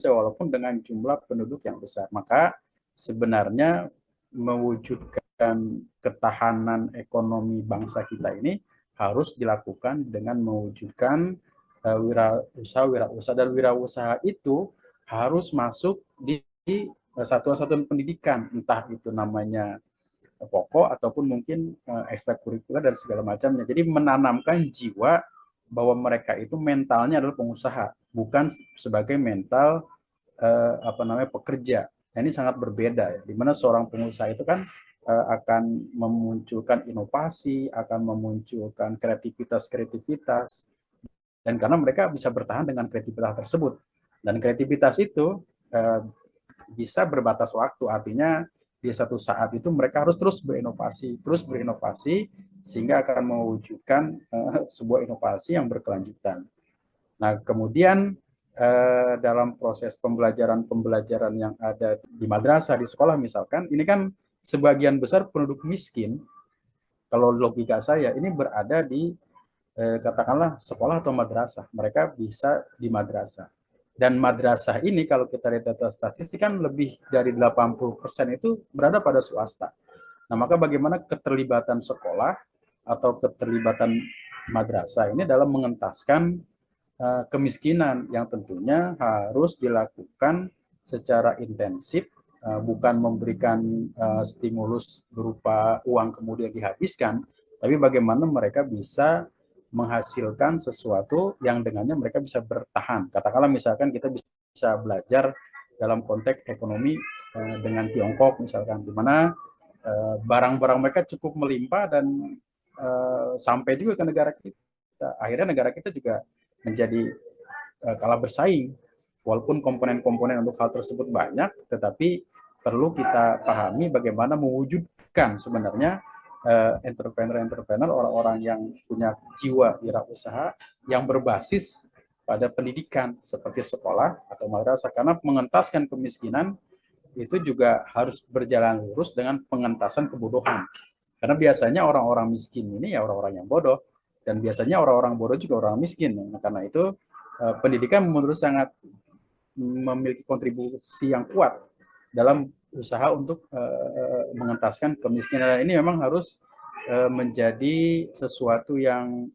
walaupun dengan jumlah penduduk yang besar. Maka sebenarnya mewujudkan ketahanan ekonomi bangsa kita ini harus dilakukan dengan mewujudkan wirausaha dan wirausaha itu harus masuk di satuan-satuan pendidikan, entah itu namanya pokok ataupun mungkin ekstrakurikuler dan segala macamnya. Jadi menanamkan jiwa bahwa mereka itu mentalnya adalah pengusaha, bukan sebagai mental pekerja. Nah, ini sangat berbeda ya. Di mana seorang pengusaha itu kan akan memunculkan inovasi, akan memunculkan kreativitas, dan karena mereka bisa bertahan dengan kreativitas tersebut. Dan kreativitas itu bisa berbatas waktu, artinya di satu saat itu mereka harus terus berinovasi sehingga akan mewujudkan sebuah inovasi yang berkelanjutan. Nah, kemudian dalam proses pembelajaran yang ada di madrasah, di sekolah misalkan, ini kan sebagian besar penduduk miskin, kalau logika saya, ini berada di katakanlah sekolah atau madrasah. Mereka bisa di madrasah. Dan madrasah ini kalau kita lihat data statistik kan lebih dari 80% itu berada pada swasta. Nah, maka bagaimana keterlibatan sekolah atau keterlibatan madrasah ini dalam mengentaskan kemiskinan yang tentunya harus dilakukan secara intensif, bukan memberikan stimulus berupa uang kemudian dihabiskan, tapi bagaimana mereka bisa menghasilkan sesuatu yang dengannya mereka bisa bertahan. Katakanlah misalkan kita bisa belajar dalam konteks ekonomi dengan Tiongkok misalkan, di mana barang-barang mereka cukup melimpah dan sampai juga ke negara kita. Akhirnya negara kita juga menjadi kalah bersaing. Walaupun komponen-komponen untuk hal tersebut banyak, tetapi perlu kita pahami bagaimana mewujudkan sebenarnya entrepreneur-entrepreneur, orang-orang yang punya jiwa wirausaha yang berbasis pada pendidikan seperti sekolah atau madrasah, karena mengentaskan kemiskinan itu juga harus berjalan lurus dengan pengentasan kebodohan. Karena biasanya orang-orang miskin ini ya orang-orang yang bodoh, dan biasanya orang-orang bodoh juga orang miskin. Nah, karena itu pendidikan menurut sangat memiliki kontribusi yang kuat dalam usaha untuk mengentaskan kemiskinan. Ini memang harus menjadi sesuatu yang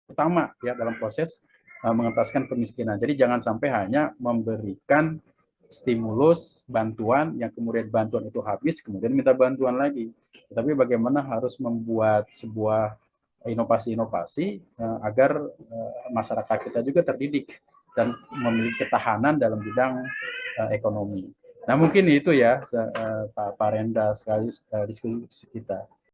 utama ya dalam proses mengentaskan kemiskinan. Jadi jangan sampai hanya memberikan stimulus bantuan yang kemudian bantuan itu habis kemudian minta bantuan lagi. Tapi bagaimana harus membuat sebuah inovasi-inovasi agar masyarakat kita juga terdidik dan memiliki ketahanan dalam bidang ekonomi. Nah, mungkin itu ya Pak Renda sekali diskusi kita.